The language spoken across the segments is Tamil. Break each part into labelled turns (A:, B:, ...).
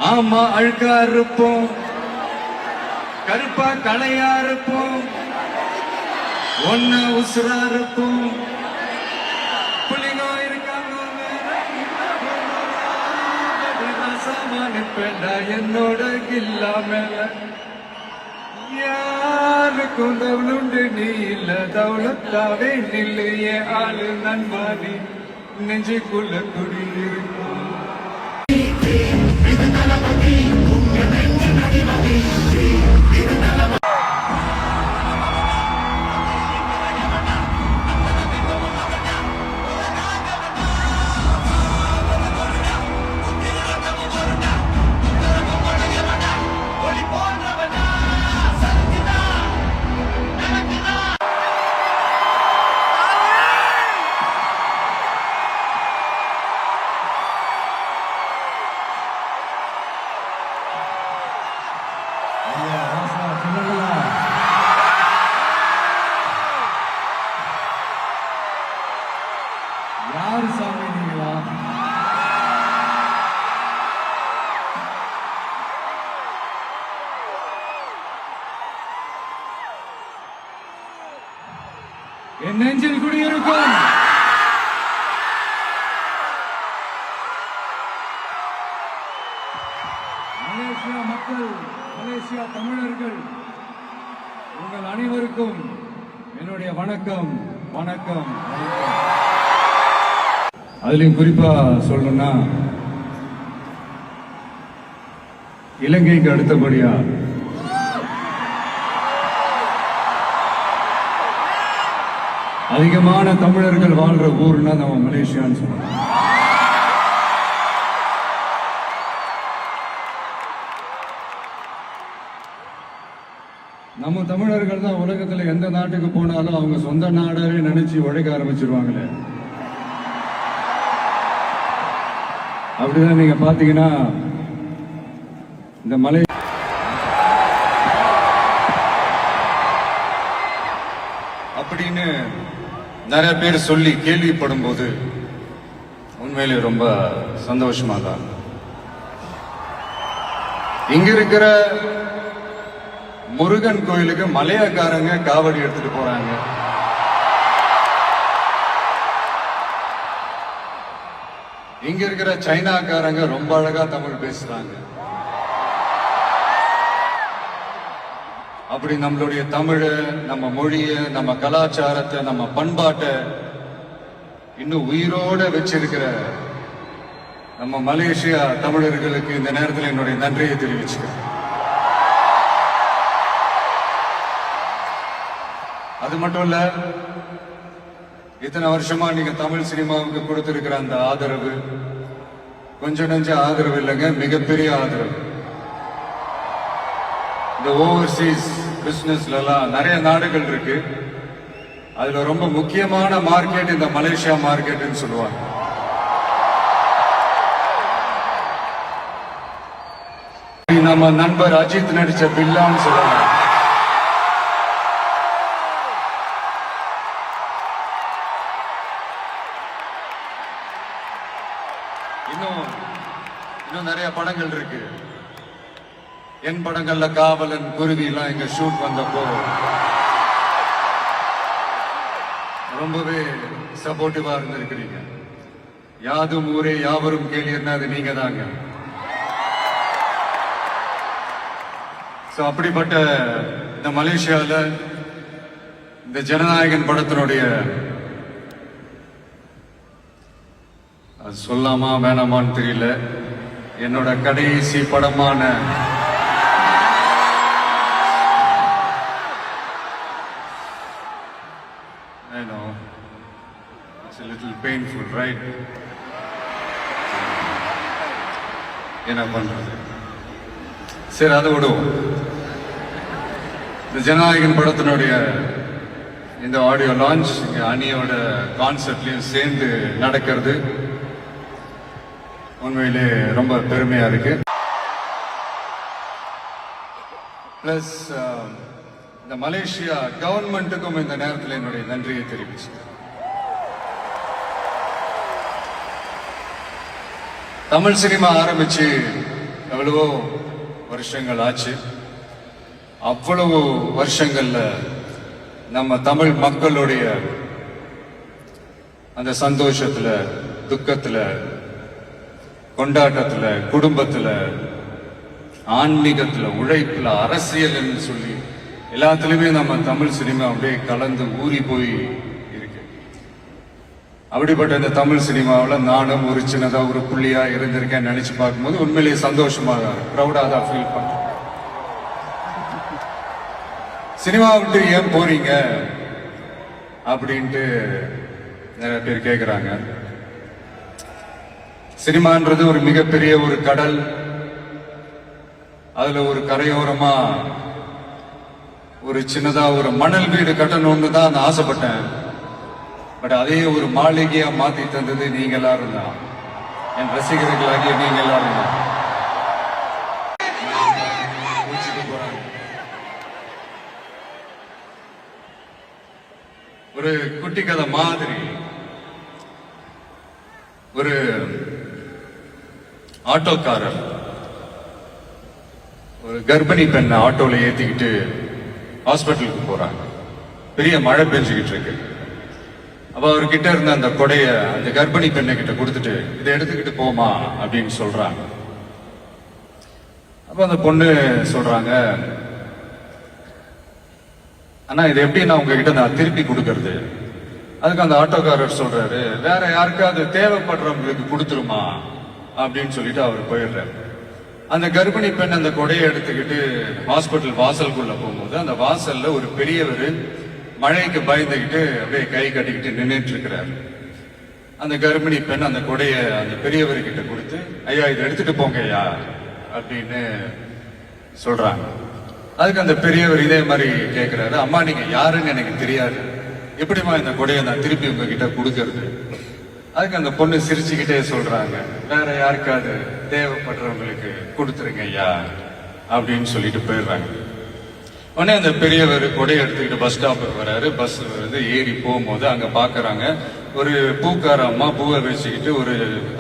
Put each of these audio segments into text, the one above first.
A: ஆமா அழுக்கா இருப்போம், கருப்பா கலையா இருப்போம், ஒன்ன உசுரா இருப்போம். புள்ளிங்கோ இருக்காங்க என்னோட இல்லாம யாருக்கும் தவளுண்டு நீ இல்ல தவளத்தாவே நில்லையே ஆளு நண்பானி நெஞ்சுக்குள்ள குடியிருக்கும். யாரு சாமி நீங்களா? என் நெஞ்சில் குடியிருக்கும் மலேசியா மக்கள், மலேசியா தமிழர்கள், உங்கள் அனைவருக்கும் என்னுடைய வணக்கம் வணக்கம் வணக்கம். அதுலயும் குறிப்பா சொல்லணும்னா, இலங்கைக்கு அடுத்தபடியா அதிகமான தமிழர்கள் வாழ்ற ஊர்னா நம்ம மலேசியான்னு சொல்லலாம். நம்ம தமிழர்கள் தான் உலகத்துல எந்த நாட்டுக்கு போனாலும் அவங்க சொந்த நாடாவே நினைச்சு உழைக்க ஆரம்பிச்சிருவாங்களே. அப்படிதான் நீங்க பாத்தீங்கன்னா இந்த மலை அப்படின்னு நிறைய பேர் சொல்லி கேள்விப்படும் போது உண்மையிலே ரொம்ப சந்தோஷமா தான். இங்க இருக்கிற முருகன் கோயிலுக்கு மலையாக்காரங்க காவடி எடுத்துட்டு போறாங்க. இங்க இருக்கிற சைனாக்காரங்க ரொம்ப அழகா தமிழ் பேசுறாங்க. அப்படி நம்மளுடைய தமிழ, நம்ம மொழிய, நம்ம கலாச்சாரத்தை, நம்ம பண்பாட்டை இன்னும் உயிரோட வச்சிருக்கிற நம்ம மலேசியா தமிழர்களுக்கு இந்த நேரத்தில் என்னுடைய நன்றியை தெரிவிச்சுக்கிறேன். அது மட்டும் இல்ல, இத்தனை வருஷமா நீங்க தமிழ் சினிமாவுக்கு கொடுத்திருக்கிற அந்த ஆதரவு கொஞ்சம் நெஞ்ச ஆதரவு இல்லைங்க, மிகப்பெரிய ஆதரவு. இந்த ஓவர்சீஸ் பிசினஸ்ல எல்லாம் நிறைய நாடுகள் இருக்கு. அதுல ரொம்ப முக்கியமான மார்க்கெட் இந்த மலேசியா மார்க்கெட்னு சொல்லுவாங்க. நம்ம நண்பர் அஜித் நடிச்ச பில்லான்னு சொல்லலாம். இன்னும் நிறைய படங்கள் இருக்கு. என் படங்கள்ல காவலன், குருவி எல்லாம் இங்க ஷூட் வந்தப்போ ரொம்பவே சப்போர்ட்டிவா இருந்திருக்கிறீங்க. யாதும் ஊரே யாவரும் கேளீர்னா அது நீங்க தாங்க. அப்படிப்பட்ட இந்த மலேசியால இந்த ஜனநாயகன் படத்தினுடைய சொல்லாமா வேணாமான்னு தெரியல, என்னோட கடைசி படமான I know it's a little painful, right? என்ன பண்றது, சரி அதை விடுவோம். இந்த ஜனநாயகன் படத்தினுடைய இந்த ஆடியோ லான்ச் அணியோட கான்செர்ட்லயும் சேர்ந்து நடக்கிறது உண்மையிலே ரொம்ப பெருமையா இருக்கு. பிளஸ் இந்த மலேசியா கவர்மெண்ட்டுக்கும் இந்த நேரத்தில் என்னுடைய நன்றியை தெரிவிச்சு. தமிழ் சினிமா ஆரம்பிச்சு எவ்வளவோ வருஷங்கள் ஆச்சு. அவ்வளவு வருஷங்கள்ல நம்ம தமிழ் மக்களுடைய அந்த சந்தோஷத்துல, துக்கத்துல, கொண்டாட்டத்துல, குடும்பத்துல, ஆன்மீகத்துல, உழைப்புல, அரசியல்னு சொல்லி எல்லாத்துலயுமே நம்ம தமிழ் சினிமா அப்படியே கலந்து ஊறி போய் இருக்கு. அப்படிப்பட்ட இந்த தமிழ் சினிமாவில் நானும் ஒரு சின்னதா ஒரு புள்ளியா இருந்திருக்கேன் நினைச்சு பார்க்கும்போது உண்மையிலேயே சந்தோஷமா தான், ப்ரௌடா தான் ஃபீல் பண்றேன். சினிமா விட்டு ஏன் போறீங்க அப்படின்ட்டு நிறைய பேர் கேட்கிறாங்க. சினிமான்றது ஒரு மிகப்பெரிய ஒரு கடல். அதுல ஒரு கரையோரமா ஒரு சின்னதா ஒரு மணல் வீடு கட்டணும்னு தான் நான் ஆசைப்பட்டேன். பட் அதே ஒரு மாளிகையா மாத்தி தந்தது நீங்க எல்லாரும் தான், என் ரசிகர்களாகிய நீங்க எல்லாரும் தான். ஒரு குட்டி கதை மாதிரி ஒரு ஆட்டோக்காரர் ஒரு கர்ப்பிணி பெண்ணை ஆட்டோல ஏத்திக்கிட்டு ஹாஸ்பிட்டலுக்கு போறாங்க. பெரிய மழை பெஞ்சுக்கிட்டு இருக்கு. அப்ப அவர்கிட்ட இருந்த அந்த கொடைய அந்த கர்ப்பிணி பெண்ணை கிட்ட கொடுத்துட்டு இதை எடுத்துக்கிட்டு போமா அப்படின்னு சொல்றாங்க. அப்ப அந்த பொண்ணு சொல்றாங்க, ஆனா இது எப்படி நான் உங்ககிட்ட நான் திருப்பி கொடுக்கறது? அதுக்கு அந்த ஆட்டோக்காரர் சொல்றாரு, வேற யாருக்காவது தேவைப்படுறவங்களுக்கு கொடுத்துருமா அப்படின்னு சொல்லிட்டு அவர் போயிடுறாரு. அந்த கர்ப்பிணி பெண் அந்த கொடையை எடுத்துக்கிட்டு ஹாஸ்பிட்டல் வாசலுக்குள்ள போகும்போது அந்த வாசல்ல ஒரு பெரியவர் மழைக்கு பயந்துகிட்டு அப்படியே கை கட்டிக்கிட்டு நின்றுட்டு இருக்கிறார். அந்த கர்ப்பிணி பெண் அந்த கொடைய அந்த பெரியவர்கிட்ட கொடுத்து, ஐயா இதை எடுத்துட்டு போங்க ஐயா அப்படின்னு சொல்றாங்க. அதுக்கு அந்த பெரியவர் இதே மாதிரி கேட்கிறாரு, அம்மா நீங்க யாருன்னு எனக்கு தெரியாது, எப்படிமா இந்த கொடையை நான் திருப்பி உங்ககிட்ட கொடுக்கறது? அதுக்கு அந்த பொண்ணு சிரிச்சுக்கிட்டே சொல்றாங்க, வேற யாருக்காவது தேவைப்படுறவங்களுக்கு கொடுத்துருங்க ஐயா அப்படின்னு சொல்லிட்டு போயிடுறாங்க. உடனே அந்த பெரியவர் கொடையை எடுத்துக்கிட்டு பஸ் ஸ்டாப்புக்கு வராரு. பஸ் வந்து ஏறி போகும்போது அங்க பாக்குறாங்க ஒரு பூக்கார அம்மா பூவை வச்சுக்கிட்டு ஒரு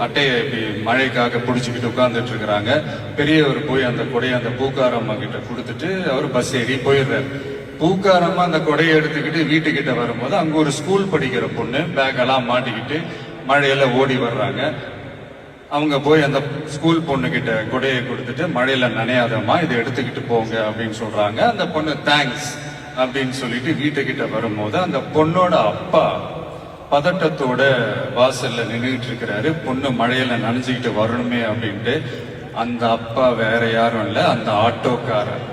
A: அட்டையை இப்படி மழைக்காக பிடிச்சிக்கிட்டு உட்கார்ந்துட்டு இருக்கிறாங்க. பெரியவர் போய் அந்த கொடையை அந்த பூக்கார அம்மா கிட்ட கொடுத்துட்டு அவர் பஸ் ஏறி போயிடுறாரு. பூக்காரம்மா அந்த கொடையை எடுத்துக்கிட்டு வீட்டுக்கிட்ட வரும்போது அங்க ஒரு ஸ்கூல் படிக்கிற பொண்ணு பேக் எல்லாம் மாட்டிக்கிட்டு மழையில ஓடி வர்றாங்க. அவங்க போய் அந்த ஸ்கூல் பொண்ணு கிட்ட கொடையை கொடுத்துட்டு, மழையில நனையாதம்மா இதை எடுத்துக்கிட்டு போங்க அப்படின்னு சொல்றாங்க. அந்த பொண்ணு தேங்க்ஸ் அப்படின்னு சொல்லிட்டு வீட்டுக்கிட்ட வரும்போது அந்த பொண்ணோட அப்பா பதட்டத்தோட வாசல்ல நின்றுட்டு இருக்கிறாரு. பொண்ணு மழையில நனைஞ்சுக்கிட்டு வரணுமே அப்படின்ட்டு. அந்த அப்பா வேற யாரும் இல்ல, அந்த ஆட்டோக்காரர்.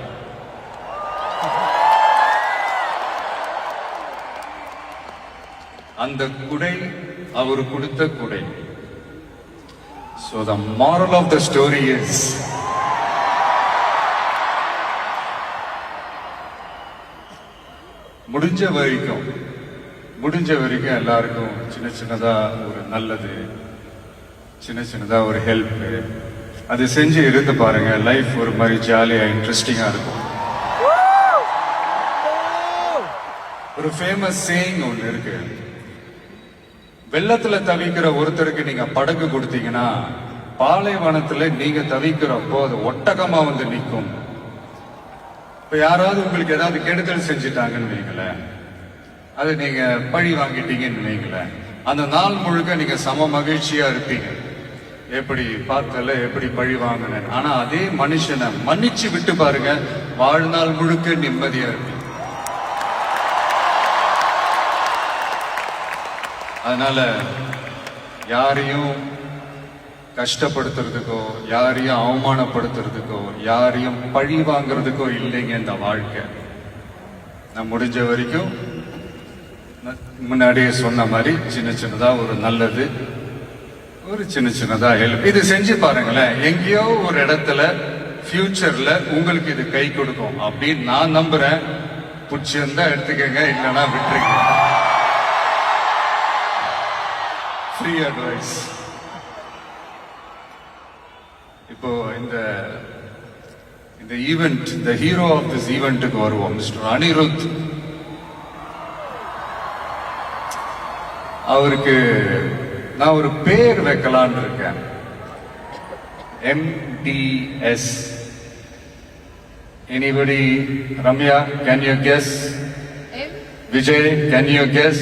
A: அந்த குடை அவர் கொடுத்த குடை. So the moral of the story is, முடிஞ்ச வரைக்கும் எல்லாருக்கும் சின்ன சின்னதா ஒரு நல்லது, சின்ன சின்னதா ஒரு ஹெல்ப் அது செஞ்சு இருந்து பாருங்க. லைஃப் ஒரு மாதிரி ஜாலியா இன்ட்ரெஸ்டிங்கா இருக்கும். ஒரு ஃபேமஸ் சேயிங் ஒண்ணு இருக்கு, வெள்ளத்துல தவிக்கிற ஒருத்தருக்கு நீங்க படகு கொடுத்தீங்கன்னா பாலைவனத்துல நீங்க தவிக்கிறப்போ அது ஒட்டகமா வந்து நிற்கும். இப்ப யாராவது உங்களுக்கு ஏதாவது கெடுதல் செஞ்சுட்டாங்கன்னு வைங்களேன், அது நீங்க பழி வாங்கிட்டீங்கன்னு வைங்களேன், அந்த நாள் முழுக்க நீங்க சம மகிழ்ச்சியா இருப்பீங்க. எப்படி பார்த்தல எப்படி பழி வாங்கினேன். ஆனா அதே மனுஷனை மன்னிச்சு விட்டு பாருங்க, வாழ்நாள் முழுக்க நிம்மதியா இருப்பீங்க. அதனால யாரையும் கஷ்டப்படுத்துறதுக்கோ, யாரையும் அவமானப்படுத்துறதுக்கோ, யாரையும் பழி வாங்குறதுக்கோ இல்லைங்க இந்த வாழ்க்கை. நான் முடிஞ்ச வரைக்கும் முன்னாடியே சொன்ன மாதிரி சின்ன சின்னதா ஒரு நல்லது, ஒரு சின்ன சின்னதா ஹெல்ப் இது செஞ்சு பாருங்களேன். எங்கேயோ ஒரு இடத்துல ஃபியூச்சர்ல உங்களுக்கு இது கை கொடுக்கும் அப்படின்னு நான் நம்புறேன். பிடிச்சிருந்தா எடுத்துக்கங்க, இல்லைன்னா விட்டுருங்க. Free advice. இப்போ இந்த event, the hero of this ஈவெண்ட்டுக்கு வருவோம், மிஸ்டர் அனிருத். அவருக்கு நான் ஒரு பேர் வைக்கலான்னு இருக்கேன். MTS. Anybody? Ramya, can you guess?
B: M
A: Vijay, can you guess?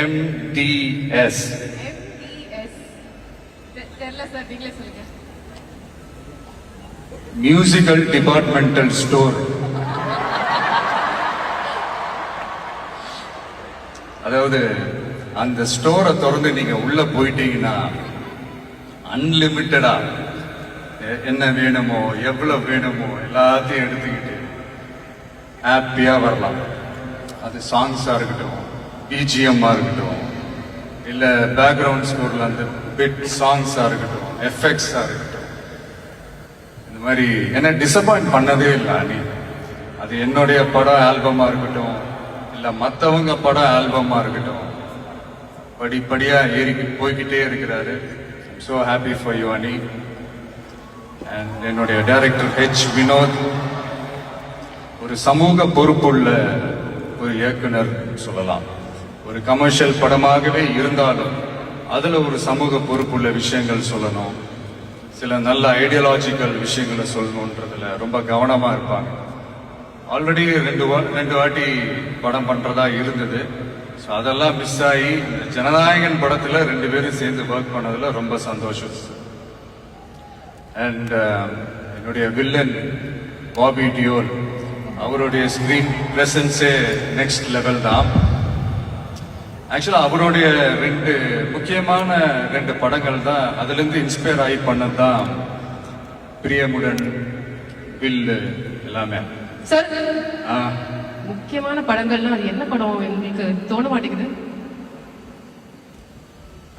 A: MTS.
B: MDS. தெரியல சார், நீங்களே சொல்லுங்க.
A: Musical Departmental Store. அதாவது அந்த ஸ்டோரை திறந்து நீங்க உள்ள போயிட்டீங்கன்னா அன்லிமிட்டடா என்ன வேணுமோ எவ்வளவு வேணுமோ எல்லாத்தையும் எடுத்துக்கிட்டு ஹாப்பியா வரலாம். அது சாங்ஸா இருக்கட்டும், பிஜிஎம்மா இருக்கட்டும், இல்ல பேக்ரவுண்ட் ஸ்கோர்ல அந்த பிட் சாங்ஸா இருக்கட்டும், எஃபெக்ட்ஸா இருக்கட்டும், இந்த மாதிரி என்ன டிசப்பாயிண்ட் பண்ணதே இல்லை அனி. அது என்னுடைய படம் ஆல்பமா இருக்கட்டும், இல்ல மத்தவங்க படம் ஆல்பமா இருக்கட்டும், படிப்படியா ஏறி போய்கிட்டே இருக்கிறாரு. so happy for you அனி. அண்ட் என்னுடைய டைரக்டர் H. வினோத் ஒரு சமூக பொறுப்புள்ள ஒரு இயக்குனர் சொல்லலாம். ஒரு கமர்ஷியல் படமாகவே இருந்தாலும் அதுல ஒரு சமூக பொறுப்புள்ள விஷயங்கள் சொல்லணும், சில நல்ல ஐடியாலஜிக்கல் விஷயங்களை சொல்லணுன்றதுல ரொம்ப கவனமா இருப்பாங்க. ஆல்ரெடி ரெண்டு வாட்டி படம் பண்றதா இருந்தது. ஸோ அதெல்லாம் மிஸ் ஆகி இந்த ஜனநாயகன் படத்துல 2 பேரும் சேர்ந்து ஒர்க் பண்ணதுல ரொம்ப சந்தோஷம். அண்ட் என்னுடைய வில்லன் பாபி டியோல், அவருடைய ஸ்கிரீன் பிரசன்ஸே நெக்ஸ்ட் லெவல் தான். ஆக்சுவலா அவருடைய 2 முக்கியமான 2 படங்கள் தான் அதுல இருந்து இன்ஸ்பயர் ஆகி பண்ணது தான் பிரியமுடன், வில்லு எல்லாமே.
B: சார்,
A: ஆ,
B: முக்கியமான படங்கள்னா அது என்ன படம் எங்களுக்கு தோண மாட்டேங்குது.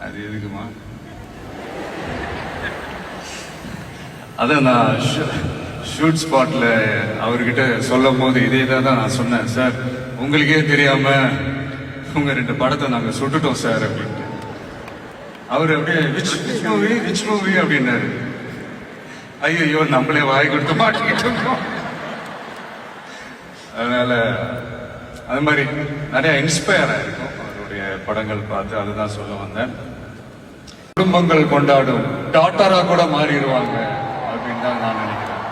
A: அது எதுக்குமா? அதான் நான் ஷூட் ஸ்பாட்ல அவர்கிட்ட சொல்லும் போது இதே தான் நான் சொன்னேன். சார், உங்களுக்கே தெரியாம உங்க 2 படத்தை நாங்க சுட்டுட்டோம் சார் அப்படின்ட்டு. அவர் அப்படியே ரிச் மூவி அப்படின்னாரு. ஐயோ, நம்மளே வாய் கொடுத்து மாட்டிக்கிட்டு இருக்கோம். அதனால அது மாதிரி நிறைய இன்ஸ்பயர் ஆயிருக்கும் அவருடைய படங்கள் பார்த்து. அதுதான் சொல்ல வந்தேன். குடும்பங்கள் கொண்டாடும் டாட்டரா கூட மாறிடுவாங்க அப்படின்னு தான் நான் நினைக்கிறேன்.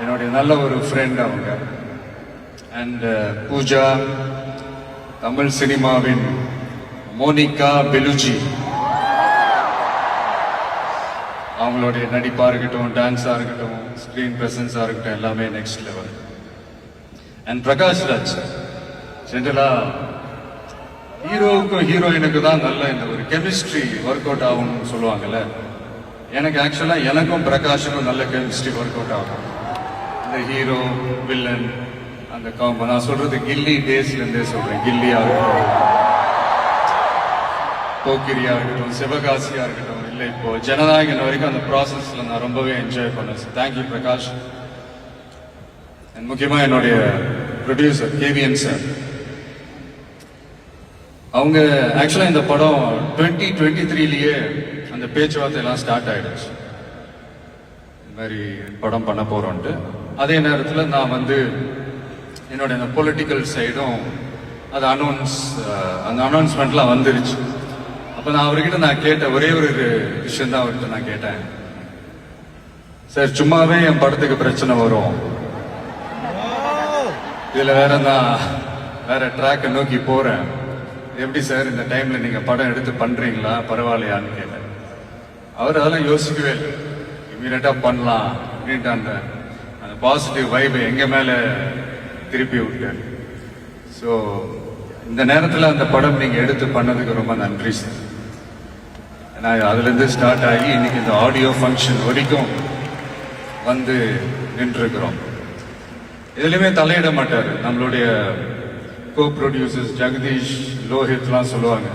A: என்னுடைய நல்ல ஒரு ஃப்ரெண்ட் அவங்க. அண்ட் பூஜா, தமிழ் சினிமாவின் மோனிகா பெலுஜி, அவங்களுடைய நடிப்பா இருக்கட்டும், டான்ஸா இருக்கட்டும், ஸ்கிரீன் பிரசன்ஸா இருக்கட்டும், எல்லாமே next level. And Prakash Raj, ஜென்ரலா ஹீரோவுக்கும் ஹீரோயினுக்கு தான் நல்ல இந்த ஒரு கெமிஸ்ட்ரி ஒர்க் அவுட் ஆகும்னு சொல்லுவாங்கல்ல. எனக்கு ஆக்சுவலா எனக்கும் பிரகாஷுக்கும் நல்ல கெமிஸ்ட்ரி ஒர்க் அவுட் ஆகும். இந்த ஹீரோ வில்லன் அந்த காம்போ நான் சொல்றது கில்லி டேஸ்ல இருந்தே சொல்றேன். கில்லியா இருக்கட்டும், போக்கிரியா இருக்கட்டும், சிவகாசியா இருக்கட்டும், இல்லை இப்போ ஜனநாயகன் வரைக்கும் அந்த ப்ராசஸ்ல நான் ரொம்பவே என்ஜாய் பண்ணேன். தேங்க்யூ பிரகாஷ். முக்கியமா என்னுடைய ப்ரொடியூசர் கேவிஎன் சார், அவங்க ஆக்சுவலா இந்த படம் 2023லயே அந்த பேச்சுவார்த்தை எல்லாம் ஸ்டார்ட் ஆயிடுச்சு. இந்த மாதிரி படம் பண்ண போறோம்ட்டு. அதே நேரத்தில் நான் வந்து என்னோட இந்த பொலிட்டிக்கல் சைடும் அது அந்த அனௌன்ஸ்மெண்ட்லாம் வந்துருச்சு. அப்போ நான் அவர்கிட்ட நான் கேட்ட ஒரே ஒரு விஷயம் தான் அவர்கிட்ட நான் கேட்டேன். சார், சும்மாவே என் படத்துக்கு பிரச்சனை வரும், இதுல வேற ட்ராக்கை நோக்கி போறேன், எப்படி சார் இந்த டைம்ல நீங்க படம் எடுத்து பண்றீங்களா, பரவாயில்லையான்னு கேட்டேன். அவர் அதெல்லாம் யோசிக்கவே இல்லை, இமீடியட்டா பண்ணலாம் அப்படின்ட்டு அந்த பாசிட்டிவ் வைபை எங்க மேல திருப்பி விட்டார். ஸோ இந்த நேரத்தில் அந்த படம் நீங்க எடுத்து பண்ணதுக்கு ரொம்ப நன்றி சார். ஏன்னா அதுல இருந்து ஸ்டார்ட் ஆகி இன்னைக்கு இந்த ஆடியோ ஃபங்க்ஷன் வரைக்கும் வந்து நின்று இருக்கிறோம். எதுலையுமே தலையிட மாட்டாரு. நம்மளுடைய கோ ப்ரொடியூசர்ஸ் ஜெகதீஷ், லோஹித்லாம் சொல்லுவாங்க,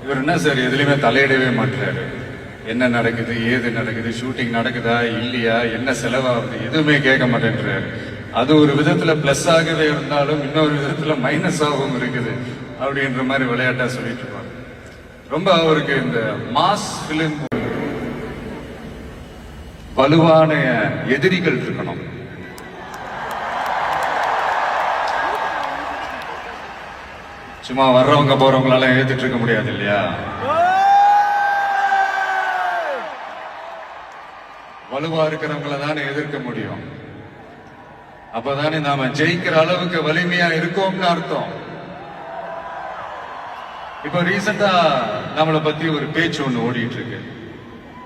A: இவர் என்ன சார் எதுலையுமே தலையிடவே மாட்டாரு, என்ன நடக்குது, ஏது நடக்குது, ஷூட்டிங் நடக்குதா இல்லையா, என்ன செலவாகுது, எதுவுமே கேட்க மாட்டேன்றாரு. அது ஒரு விதத்துல பிளஸ் ஆகவே இருந்தாலும் இன்னொரு விதத்துல மைனஸ் ஆகவும் இருக்குது அப்படின்ற மாதிரி விளையாட்டா சொல்லிட்டு இருப்பாங்க. ரொம்ப அவருக்கு இந்த மாஸ் பிலிம் வலுவான எதிரிகள் இருக்கணும். சும்மா வர்றவங்க போறவங்களால ஏத்துட்டு இருக்க முடியாது இல்லையா. வலுவா இருக்கிறவங்கள தானே எதிர்க்க முடியும். அப்பதானே நாம ஜெயிக்கிற அளவுக்கு வலிமையா இருக்கோம்னு அர்த்தம். இப்ப ரீசெண்டா நம்மளை பத்தி ஒரு பேச்சு ஒண்ணு ஓடிட்டு இருக்கு.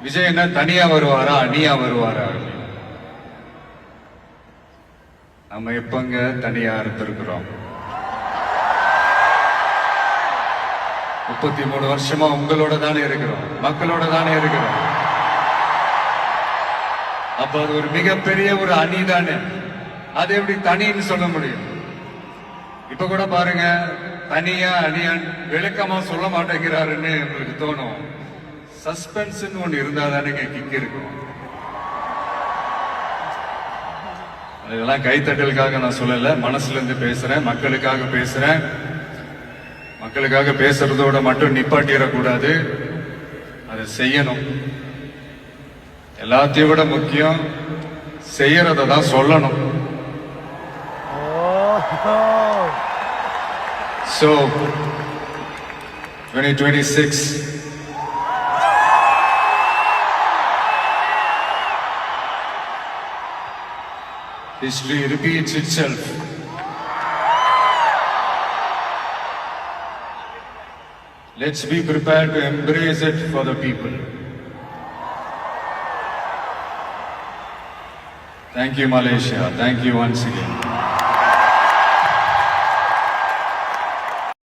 A: விஜய் என்ன தனியா வருவாரா அணியா வருவாரா அப்படின்னு. நம்ம எப்பங்க தனியா இருந்திருக்கிறோம்? 33 வருஷமா உங்களோட தானே இருக்கிறோம், மக்களோட தானே இருக்கிறோம். அப்ப அது ஒரு மிகப்பெரிய ஒரு அணி தானே. அது எப்படி தனின்னு சொல்ல முடியும்? இப்ப கூட பாருங்க, தனியா அணியான் விளக்கமா சொல்ல மாட்டேங்கிறாருன்னு உங்களுக்கு தோணும். சஸ்பென்ஸ் ஒண்ணு இருந்தா தானே கிக் இருக்கும். இதெல்லாம் கைத்தட்டலுக்காக நான் சொல்லல, மனசுல இருந்து பேசுறேன், மக்களுக்காக பேசுறேன். மக்களுக்காக பேசுறதோட மட்டும் நிப்பாட்டிடக்கூடாது, அதை செய்யணும். எல்லாத்தையும் விட முக்கியம் செய்யறத தான் சொல்லணும். So 2026 history repeats itself. Let's be prepared to embrace it for the people. Thank you, Malaysia. Thank you once again.